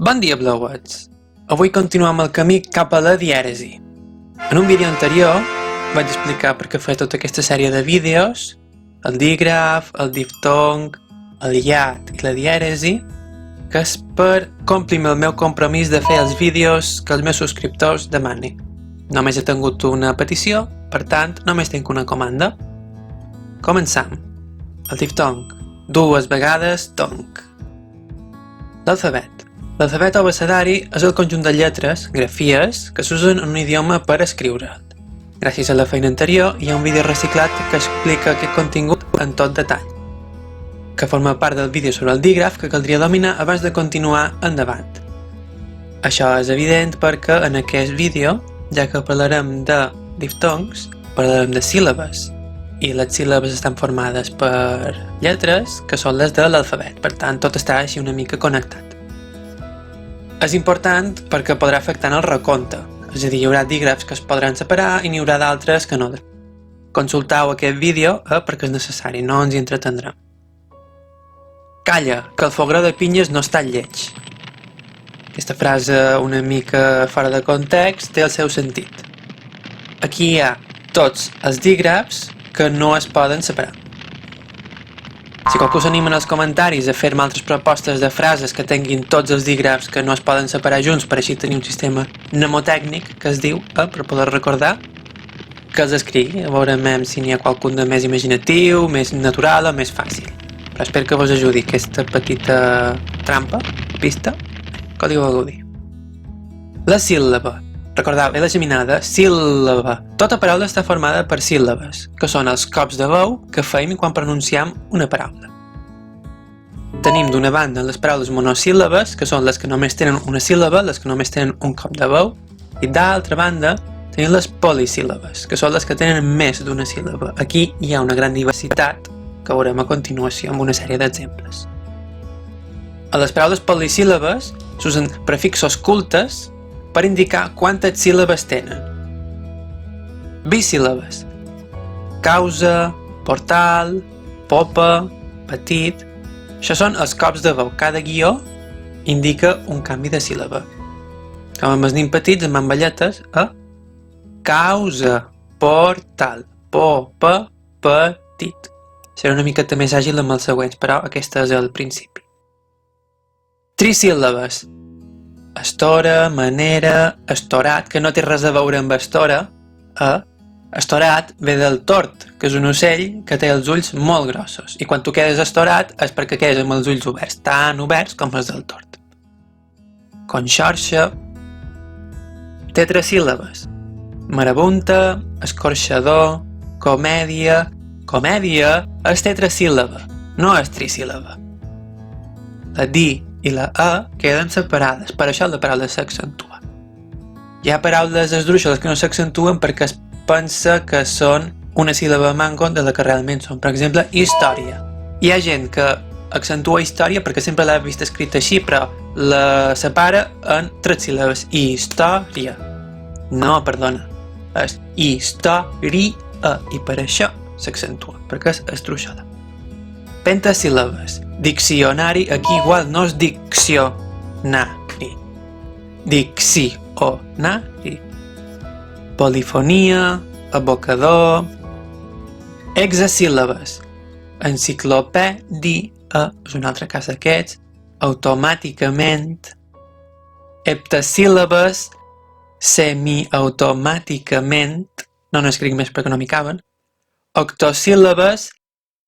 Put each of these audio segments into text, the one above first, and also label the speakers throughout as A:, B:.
A: Bon dia, blauets! Avui continuem el camí cap a la dièresi. En un vídeo anterior vaig explicar per què feia tota aquesta sèrie de vídeos, el dígraf, el diftong, el hiat i la dièresi, que és per complir el meu compromís de fer els vídeos que els meus subscriptors demanin. Només he tingut una petició, per tant, només tinc una comanda. Començam. El diftong. 2 vegades tong. L'alfabet. L'alfabet o abecedari és el conjunt de lletres, grafies, que s'usen en un idioma per escriure'l. Gràcies a la feina anterior, hi ha un vídeo reciclat que explica aquest contingut en tot detall, que forma part del vídeo sobre el dígraf que caldria dominar abans de continuar endavant. Això és evident perquè en aquest vídeo, ja que parlarem de diftongs, parlarem de síl·labes, i les síl·labes estan formades per lletres que són les de l'alfabet, per tant tot està així una mica connectat. És important perquè podrà afectar el recompte, és a dir, hi haurà dígrafs que es podran separar i n'hi haurà d'altres que no. Consultau aquest vídeo perquè és necessari, no ens hi entretendrem. Calla, que el fogre de pinyes no està lleig. Aquesta frase una mica fora de context té el seu sentit. Aquí hi ha tots els dígrafs que no es poden separar. Si qualcú s'anima en els comentaris a fer-me altres propostes de frases que tinguin tots els dígrafs que no es poden separar junts per així tenir un sistema mnemotècnic que es diu, per poder recordar, que els escrigui, a veurem si n'hi ha qualcun de més imaginatiu, més natural o més fàcil. Però espero que vos ajudi aquesta petita trampa, pista, còdigo agudi. La síl·laba. Recordeu, he geminada, síl·laba. Tota paraula està formada per síl·labes, que són els cops de veu que feim quan pronunciem una paraula. Tenim d'una banda les paraules monosíl·labes, que són les que només tenen una síl·laba, les que només tenen un cop de veu, i d'altra banda tenim les polisíl·labes, que són les que tenen més d'una síl·laba. Aquí hi ha una gran diversitat, que veurem a continuació amb una sèrie d'exemples. A les paraules polisíl·labes s'usen prefixos cultes per indicar quantes síl·labes tenen. Bisíl·labes. Causa, portal, popa, petit. Això són els cops de veu. Cada guió indica un canvi de síl·laba. Com amb els nins petits, amb amballetes, causa, portal, popa, petit. Serà una miqueta més àgil amb els següents, però aquest és el principi. Trisíl·labes. Estora, manera, estorat, que no té res a veure amb estora. Estorat ve del tord, que és un ocell que té els ulls molt grossos. I quan tu quedes estorat és perquè quedes amb els ulls oberts, tan oberts com els del tord. Conxorxa. Tetrasíl·labes. Marabunta, escorxador, comèdia. Comèdia és tetrasíl·laba, no és trisíl·laba. La di i la queden separades, per això la paraula s'accentua. Hi ha paraules esdrúixoles que no s'accentuen perquè es pensa que són una síl·laba mango de la que realment són. Per exemple, història. Hi ha gent que accentua història perquè sempre l'ha vist escrita així, però la separa en 3 síl·labes. Història. No, perdona. És història i per això s'accentua, perquè és esdrúixola. Pentasíl·labes. Diccionari, aquí igual no és diccionari. Diccionari. Polifonia, abocador. Hexasíl·labes. Enciclopèdia, és un altre cas d'aquests. Automàticament. Heptasíl·labes. Semiautomàticament. No n'escric més perquè no m'hi caben. Octosíl·labes.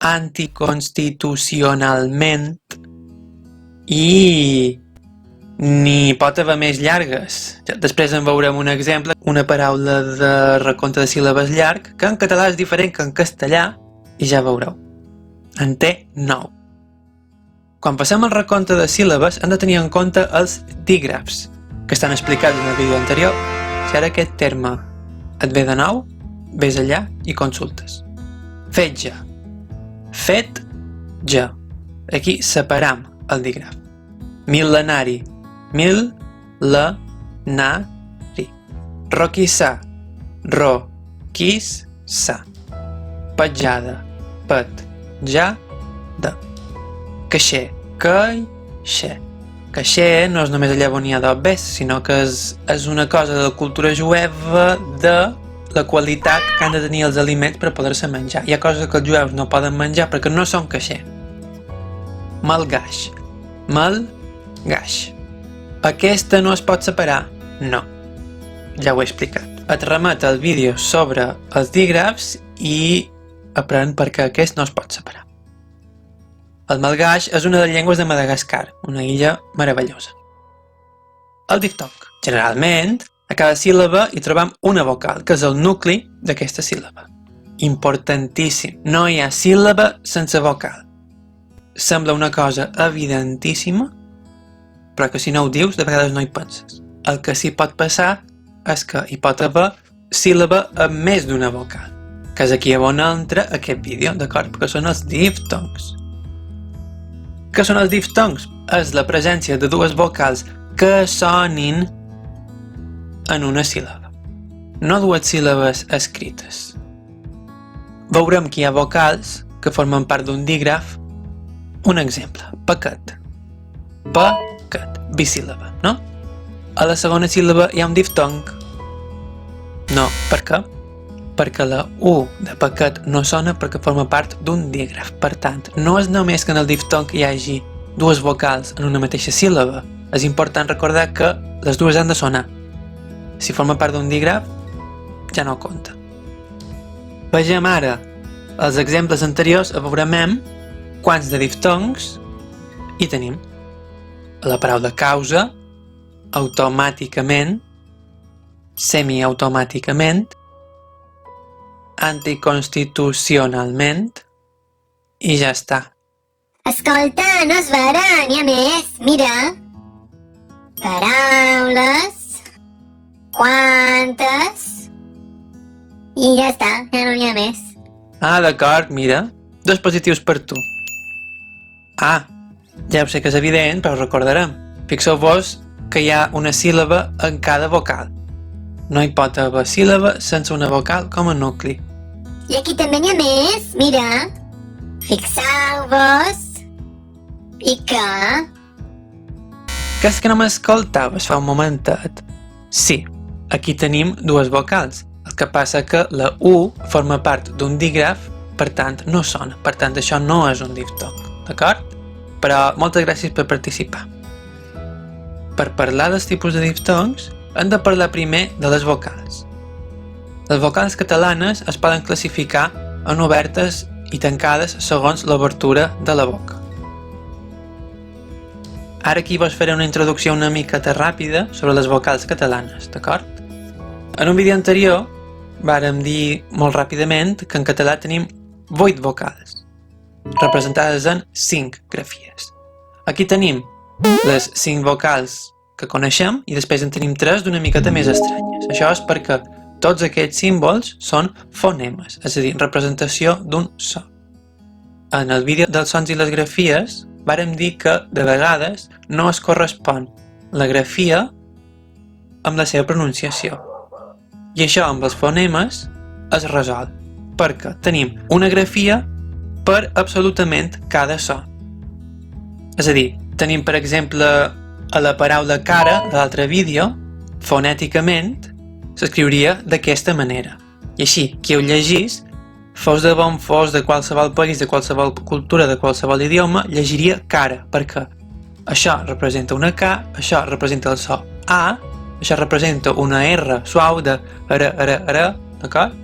A: Anticonstitucionalment. I n'hi pot haver més llargues. Després en veurem un exemple, una paraula de recompte de síl·labes llarg, que en català és diferent que en castellà, i ja veureu. En té 9. Quan passem al recompte de síl·labes hem de tenir en compte els dígrafs, que estan explicats en el vídeo anterior. Si ara aquest terme et ve de nou, vés allà i consultes. Fetge. Fet, ja. Aquí separam el dígraf. Mil·lenari. Mil-la-na-ri. Roquissar. Ro-quis-sa. Petjada. Pet-ja-da. Caixer. Caixer. caixer no és només allà on hi ha dos bes, sinó que és una cosa de la cultura jueva de la qualitat que han de tenir els aliments per poder-se menjar. Hi ha coses que els jueus no poden menjar perquè no són caixer. Malgaix. Malgaix. Aquesta no es pot separar? No. Ja ho he explicat. Et remet al vídeo sobre els dígrafs i aprèn per què aquest no es pot separar. El malgaix és una de les llengües de Madagascar, una illa meravellosa. El diftong. Generalment, a cada síl·laba hi trobam una vocal, que és el nucli d'aquesta síl·laba. Importantíssim. No hi ha síl·laba sense vocal. Sembla una cosa evidentíssima, però que si no ho dius, de vegades no hi penses. El que sí pot passar és que hi pot haver síl·laba amb més d'una vocal, que és aquí on entra aquest vídeo, d'acord? Perquè són els diftongs. Què són els diftongs? És la presència de dues vocals que sonin en una síl·laba. No dues síl·labes escrites. Veurem que hi ha vocals que formen part d'un dígraf. Un exemple, paquet. Paquet, bisíl·laba, no? A la segona síl·laba hi ha un diftong. No, per què? Perquè la U de paquet no sona perquè forma part d'un dígraf. Per tant, no és només que en el diftong hi hagi dues vocals en una mateixa síl·laba. És important recordar que les dues han de sonar. Si forma part d'un dígraf, ja no compta. Vegem ara els exemples anteriors, veurem quants de diftongs hi tenim. La paraula causa, automàticament, semiautomàticament, anticonstitucionalment i ja està.
B: Escolta, no es vera, n'hi ha més, mira. Paraules, quantes, i ja està, ja no n'hi ha més.
A: Ah, d'acord, mira, 2 positius per tu. Ah, ja ho sé que és evident, però ho recordarem. Fixeu-vos que hi ha una síl·laba en cada vocal. No hi pot haver síl·laba sense una vocal com a nucli.
B: I aquí també n'hi ha més, mira. Fixeu-vos. I que...
A: Que és que no m'escoltaves fa un momentet? Sí, aquí tenim dues vocals. El que passa que la U forma part d'un dígraf, per tant no sona. Per tant, això no és un diftong, d'acord? Però moltes gràcies per participar. Per parlar dels tipus de diftongs, hem de parlar primer de les vocals. Les vocals catalanes es poden classificar en obertes i tancades segons l'obertura de la boca. Ara aquí vos faré una introducció una miqueta ràpida sobre les vocals catalanes, d'acord? En un vídeo anterior vàrem dir molt ràpidament que en català tenim 8 vocals, representades en 5 grafies. Aquí tenim les 5 vocals que coneixem i després en tenim 3 d'una miqueta més estranyes. Això és perquè tots aquests símbols són fonemes, és a dir, representació d'un so. En el vídeo dels sons i les grafies vàrem dir que de vegades no es correspon la grafia amb la seva pronunciació. I això amb els fonemes es resol, perquè tenim una grafia per absolutament cada so. És a dir, tenim per exemple a la paraula cara de l'altre vídeo, fonèticament s'escriuria d'aquesta manera. I així, qui ho llegís, fos de bon fos de qualsevol país, de qualsevol cultura, de qualsevol idioma, llegiria cara, perquè això representa una K, això representa el so A, això representa una R suau de R, d'acord?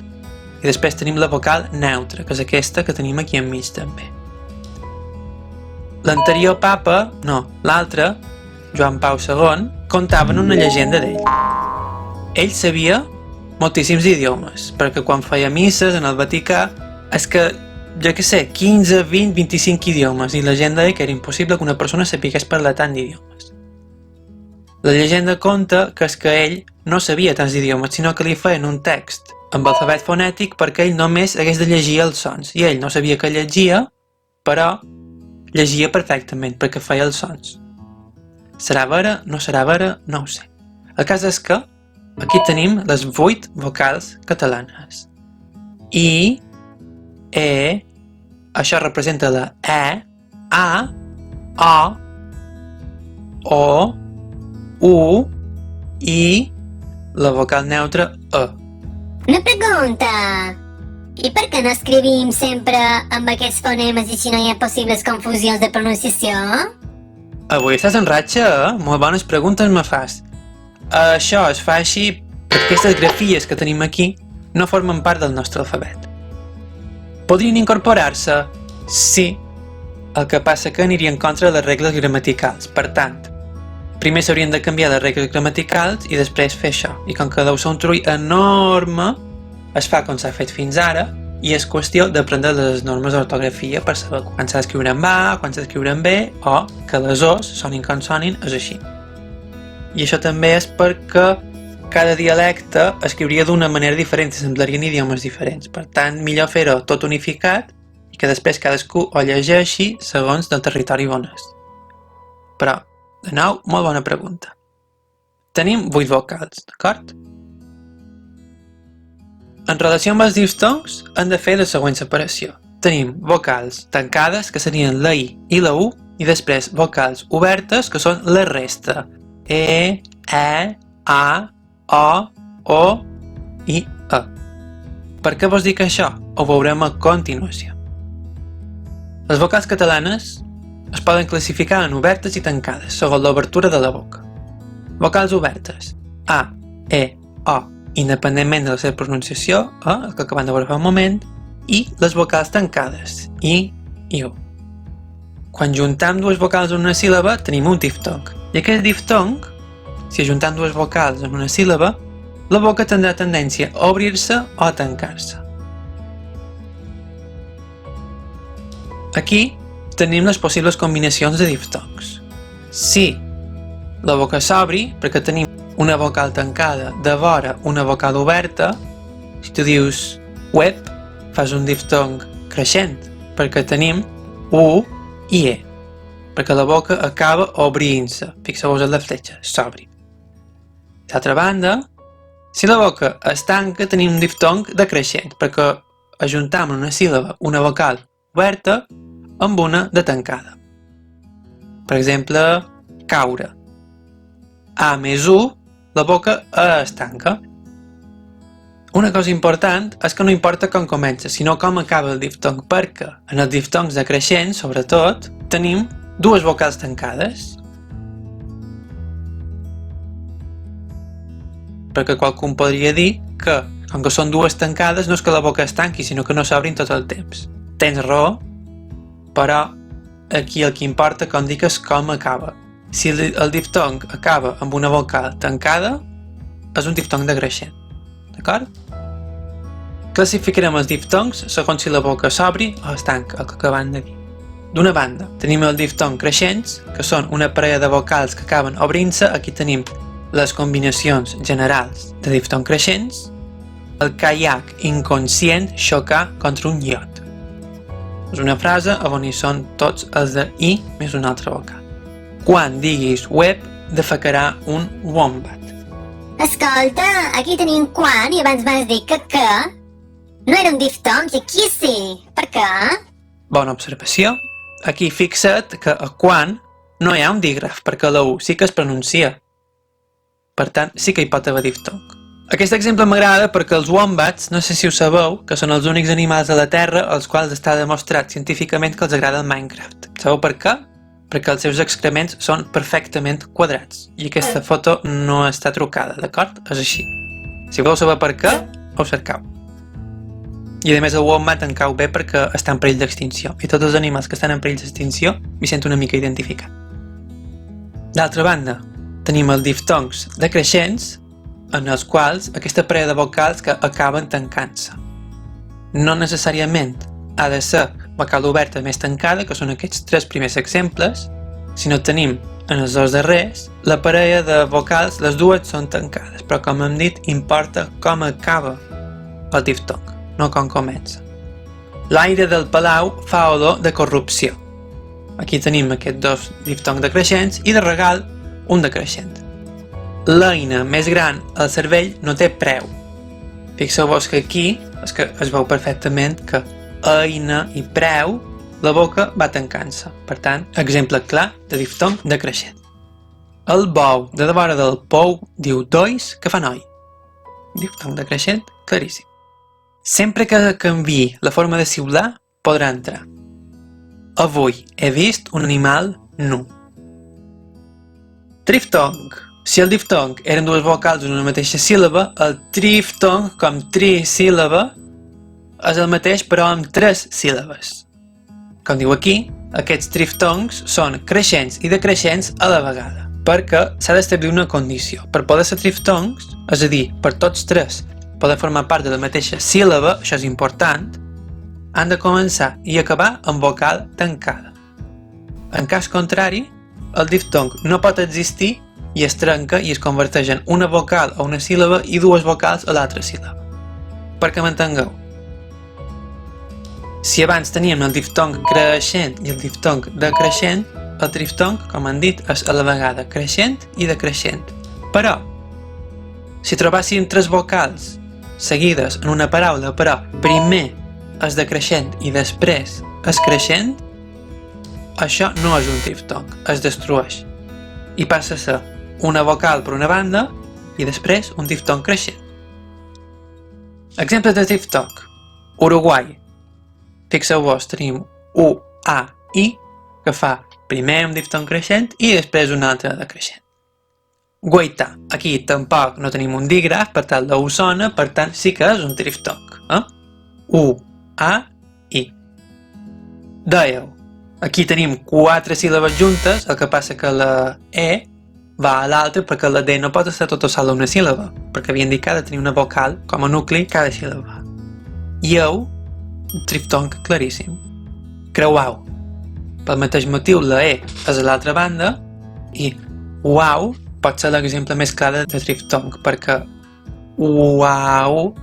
A: I després tenim la vocal neutra, que és aquesta que tenim aquí enmig també. L'anterior papa, no, l'altre, Joan Pau II, contava en una llegenda d'ell. Ell sabia moltíssims idiomes, perquè quan feia misses en el Vaticà, és que, jo què sé, 15, 20, 25 idiomes, i la gent deia que era impossible que una persona sapigués parlar tant d'idiomes. La llegenda conta que és que ell no sabia tants idiomes, sinó que li feien un text amb alfabet fonètic perquè ell només hagués de llegir els sons, i ell no sabia que llegia, però llegia perfectament perquè feia els sons. Serà vera? No serà vera? No ho sé. El cas és que aquí tenim les 8 vocals catalanes. I, E, això representa la E, A, O, O, U, I, la vocal neutra E.
B: Una pregunta. I per què no escrivim sempre amb aquests fonemes i si no hi ha possibles confusions de pronunciació?
A: Avui estàs en ratxa, eh? Molt bones preguntes me fas. Això es fa així perquè aquestes grafies que tenim aquí no formen part del nostre alfabet. Podrien incorporar-se? Sí. El que passa que aniria en contra de les regles gramaticals. Per tant, primer s'haurien de canviar les regles gramaticals i després fer això. I com que deu ser un trull enorme, es fa com s'ha fet fins ara i és qüestió d'aprendre les normes d'ortografia per saber quan s'ha d'escriure amb A, quan s'ha d'escriure amb B o que les O's sonin com sonin, és així. I això també és perquè cada dialecte escriuria d'una manera diferent i semblarien idiomes diferents. Per tant, millor fer-ho tot unificat i que després cadascú ho llegeixi segons del territori on és. Però, de nou, molt bona pregunta. Tenim 8 vocals, d'acord? En relació amb els diftongs, hem de fer la següent separació. Tenim vocals tancades, que serien la I i la U, i després vocals obertes, que són la resta. E, A, O i E. Per què vos dic això? Ho veurem a continuació. Les vocals catalanes es poden classificar en obertes i tancades, segons l'obertura de la boca. Vocals obertes. A, E, O, independentment de la seva pronunciació, el que acabem de veure fa un moment, i les vocals tancades, I i U. Quan juntam dues vocals en una síl·laba, tenim un diftong. I aquest diftong, si ajuntam dues vocals en una síl·laba, la boca tindrà tendència a obrir-se o a tancar-se. Aquí tenim les possibles combinacions de diftongs. Si la boca s'obri, perquè tenim una vocal tancada de vora una vocal oberta, si tu dius web, fas un diftong creixent, perquè tenim U i E, perquè la boca acaba obrint-se. Fixeu-vos en la fletxa, s'obri. D'altra banda, si la boca es tanca, tenim un diftong decreixent, perquè ajuntam en una síl·laba una vocal oberta amb una de tancada. Per exemple, caure. A més U, la boca es tanca. Una cosa important és que no importa com comença, sinó com acaba el diftong, perquè en els diftongs decreixents, sobretot, tenim dues vocals tancades. Perquè qualcú podria dir que, com que són dues tancades, no és que la boca es tanqui, sinó que no s'obrin tot el temps. Tens raó, però aquí el que importa, com dic, és com acaba. Si el diftong acaba amb una vocal tancada, és un diftong decreixent. D'acord? Classificarem els diftongs segons si la boca s'obri o es tanca, el que acabem de dir. D'una banda, tenim els diftongs creixents, que són una parella de vocals que acaben obrint-se. Aquí tenim les combinacions generals de diftongs creixents. El caiac inconscient xocar contra un iot. És una frase on hi són tots els de I més una altra vocal. Quan diguis web, defecarà un wombat.
B: Escolta, aquí tenim quan i abans m'has dit que no era un diftong i aquí sí. Per què?
A: Bona observació. Aquí fixa't que a quan no hi ha un dígraf, perquè la U sí que es pronuncia. Per tant, sí que hi pot haver diftong. Aquest exemple m'agrada perquè els wombats, no sé si ho sabeu, que són els únics animals de la Terra als quals està demostrat científicament que els agrada el Minecraft. Sabeu per què? Perquè els seus excrements són perfectament quadrats. I aquesta foto no està trucada, d'acord? És així. Si voleu saber per què, ho cercau. I a més el wombat em cau bé perquè està en perill d'extinció. I tots els animals que estan en perill d'extinció m'hi sento una mica identificat. D'altra banda, tenim els diftongs decreixents, en els quals aquesta parella de vocals que acaben tancant-se. No necessàriament ha de ser vocal oberta més tancada, que són aquests tres primers exemples, sinó tenim en els dos darrers la parella de vocals, les dues són tancades, però com hem dit, importa com acaba el diftong, no com comença. L'aire del palau fa olor de corrupció. Aquí tenim aquests dos diftongs decreixents i de regal un decreixent. L'eina més gran al cervell no té preu. Fixeu-vos que aquí es veu perfectament que eina i preu, la boca va tancant-se. Per tant, exemple clar de diftong decreixent. El bou de vora del pou diu dois que fa noi. Diftong decreixent, claríssim. Sempre que canviï la forma de xiular, podrà entrar. Avui he vist un animal nu. Triftong. Si el diftong eren dues vocals en una mateixa síl·laba, el triftong, com trisíl·laba, és el mateix però amb tres síl·labes. Com diu aquí, aquests triftongs són creixents i decreixents a la vegada, perquè s'ha d'establir una condició. Per poder ser triftongs, és a dir, per tots tres poder formar part de la mateixa síl·laba, això és important, han de començar i acabar amb vocal tancada. En cas contrari, el diftong no pot existir i es trenca i es converteix en una vocal a una síl·laba i dues vocals a l'altra síl·laba. Perquè m'entengueu. Si abans teníem el diftong creixent i el diftong decreixent, el triftong, com han dit, és a la vegada creixent i decreixent. Però, si trobéssim tres vocals seguides en una paraula, però primer és decreixent i després és creixent, això no és un triftong, es destrueix. I passa a ser una vocal per una banda i després un diftong creixent. Exemples de triftong. Uruguai. Fixeu-vos, tenim U, A, I, que fa primer un diftong creixent i després un altre decreixent. Guaità. Aquí tampoc no tenim un dígraf, per tant la U sona, per tant sí que és un triftong. U, A, I. Dèieu. Aquí tenim quatre síl·labes juntes, el que passa que la E va a l'altra perquè la D no pot estar tota sola una síl·laba, perquè havien dit que ha de tenir una vocal com a nucli cada síl·laba. Ieu, un triftong claríssim. Creuau. Pel mateix motiu la E és a l'altra banda i uau pot ser l'exemple més clar de triftong, perquè uau,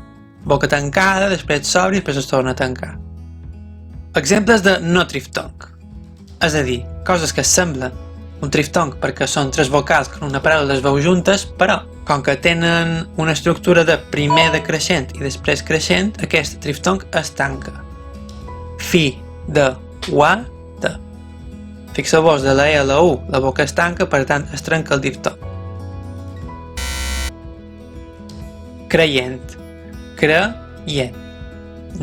A: boca tancada, després s'obre i després es torna a tancar. Exemples de no triftong. És a dir, coses que semblen un triftong perquè són tres vocals que en una paraula les veu juntes, però com que tenen una estructura de primer decreixent i després creixent, aquest triftong es tanca. Fi, de, ua, de. Fixeu-vos, de la E a la U, la boca es tanca, per tant es trenca el diftong. Creient. Creient.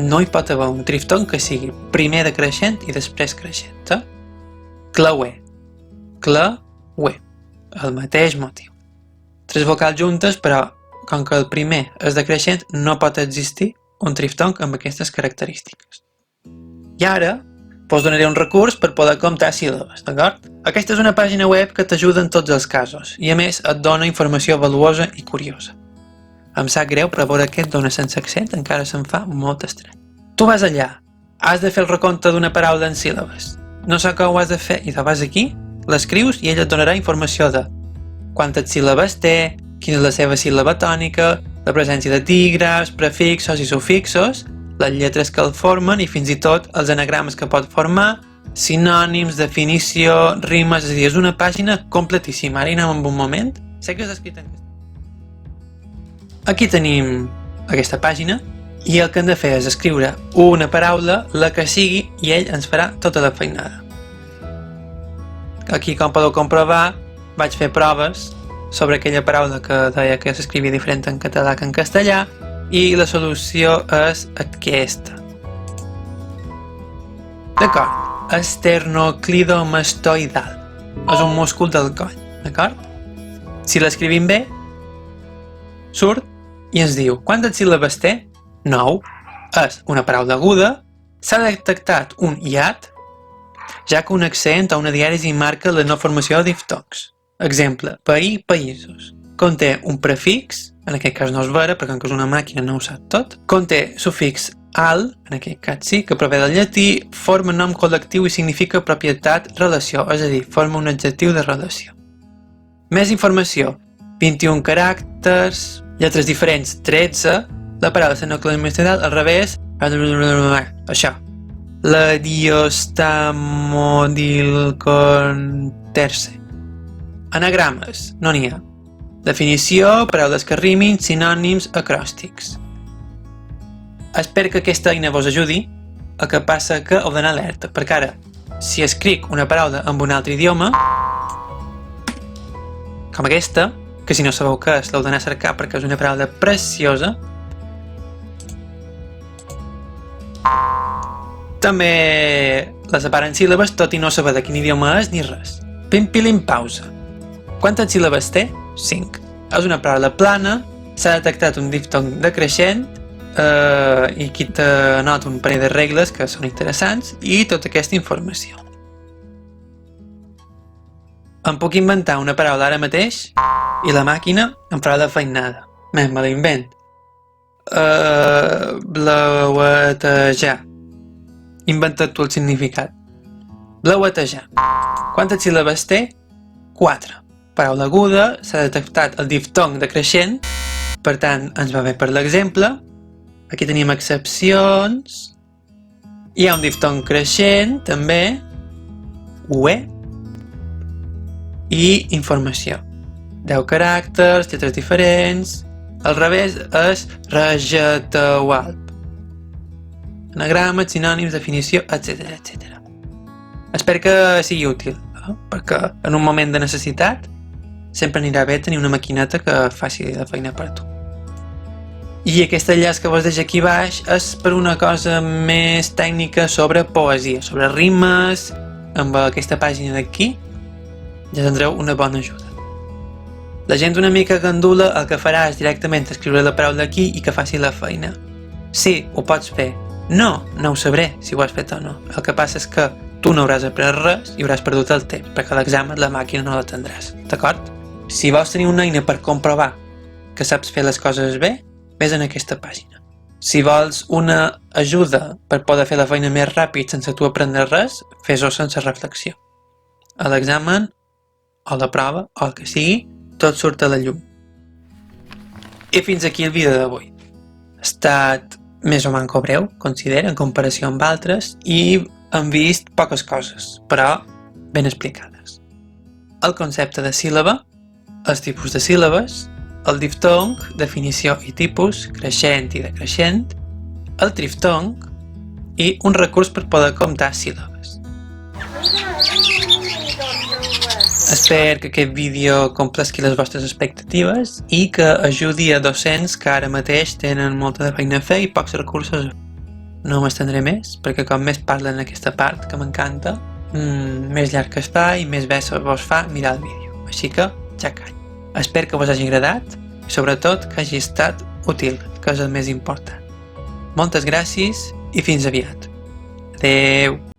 A: No hi pot haver un triftong que sigui primer decreixent i després creixent. Clauer. Clauer. El mateix motiu. Tres vocals juntes, però com que el primer és decreixent, no pot existir un triftong amb aquestes característiques. I ara us donaré un recurs per poder comptar síl·labes, d'acord? Aquesta és una pàgina web que t'ajuda en tots els casos i a més et dona informació valuosa i curiosa. Em sap greu, però veure que et dona sense accent encara se'm fa molt estrany. Tu vas allà, has de fer el recompte d'una paraula en síl·labes. No sé com ho has de fer i te vas aquí, l'escrius i ell et donarà informació de quantes síl·labes té, quina és la seva síl·laba tònica, la presència de dígrafs, prefixos i sufixos, les lletres que el formen i fins i tot els anagrames que pot formar, sinònims, definició, rimes, és a dir, és una pàgina completíssima. Ara hi anem en un moment. Sé que és escrit en castellà. Aquí tenim aquesta pàgina i el que hem de fer és escriure una paraula, la que sigui, i ell ens farà tota la feinada. Aquí, com podeu comprovar, vaig fer proves sobre aquella paraula que deia que s'escrivia diferent en català que en castellà i la solució és aquesta. D'acord, esternocleidomastoidal. És un múscul del coll, d'acord? Si l'escrivim bé, surt i ens diu quantes síl·labes té? 9. És una paraula aguda, s'ha detectat un hiat, ja que un accent o una dièresi marca la no formació de diftongs. Exemple, país, països. Conté un prefix, en aquest cas no és vera, perquè com que és una màquina no ho sap tot. Conté sufix al, en aquest cas sí, que prové del llatí, forma nom col·lectiu i significa propietat, relació, és a dir, forma un adjectiu de relació. Més informació, 21 caràcters, lletres diferents, 13, la paraula esternocleidomastoidal al revés, això. La diostamodilconterse. Anagrames, no n'hi ha. Definició, paraules que rimin, sinònims, acròstics. Espero que aquesta eina vos ajudi, el que passa que heu d'anar alerta, perquè ara, si escric una paraula amb un altre idioma, com aquesta, que si no sabeu què és, l'heu d'anar a cercar perquè és una paraula preciosa. També la separen síl·labes, tot i no saber de quin idioma és ni res. Pim-pilim pausa. Quantes síl·labes té? 5. És una paraula plana, s'ha detectat un diftong decreixent, i aquí t'anoto un parell de regles que són interessants i tota aquesta informació. Em puc inventar una paraula ara mateix i la màquina em farà la feinada. Me la invent. Blauetejar. Inventa't tu el significat. Blauetejar. Quantes síl·labes té? 4. Paraula aguda, s'ha detectat el diftong decreixent, per tant ens va bé per l'exemple. Aquí tenim excepcions. Hi ha un diftong creixent, també. UE. I informació. 10 caràcters, lletres diferents. Al revés és regetaualp. Anagrames, sinònims, definició, etc. etc. Espero que sigui útil, perquè en un moment de necessitat sempre anirà bé tenir una maquineta que faci la feina per tu. I aquest enllaç que vos deixo aquí baix és per una cosa més tècnica sobre poesia, sobre rimes. Amb aquesta pàgina d'aquí ja tindreu una bona ajuda. La gent una mica gandula el que farà és directament escriure la paraula aquí i que faci la feina. Sí, ho pots fer. No, no ho sabré si ho has fet o no. El que passa és que tu no hauràs après res i hauràs perdut el temps, perquè a l'examen la màquina no la tindràs, d'acord? Si vols tenir una eina per comprovar que saps fer les coses bé, vés en aquesta pàgina. Si vols una ajuda per poder fer la feina més ràpid sense tu aprendre res, fes-ho sense reflexió. A l'examen, o la prova, o el que sigui, tot surt a la llum. I fins aquí el vídeo d'avui. Ha estat més o manco breu, considero, en comparació amb altres, i hem vist poques coses, però ben explicades. El concepte de síl·laba, els tipus de síl·labes, el diftong, definició i tipus, creixent i decreixent, el triftong i un recurs per poder comptar síl·labes. Espero que aquest vídeo complesqui les vostres expectatives i que ajudi a docents que ara mateix tenen molta de feina a fer i pocs recursos. No m'estendré més, perquè com més parlen en aquesta part, que m'encanta, més llarg es fa i més bé vos fa mirar el vídeo. Així que, ja call. Espero que vos hagi agradat i sobretot que hagi estat útil, que és el més important. Moltes gràcies i fins aviat. Adeu!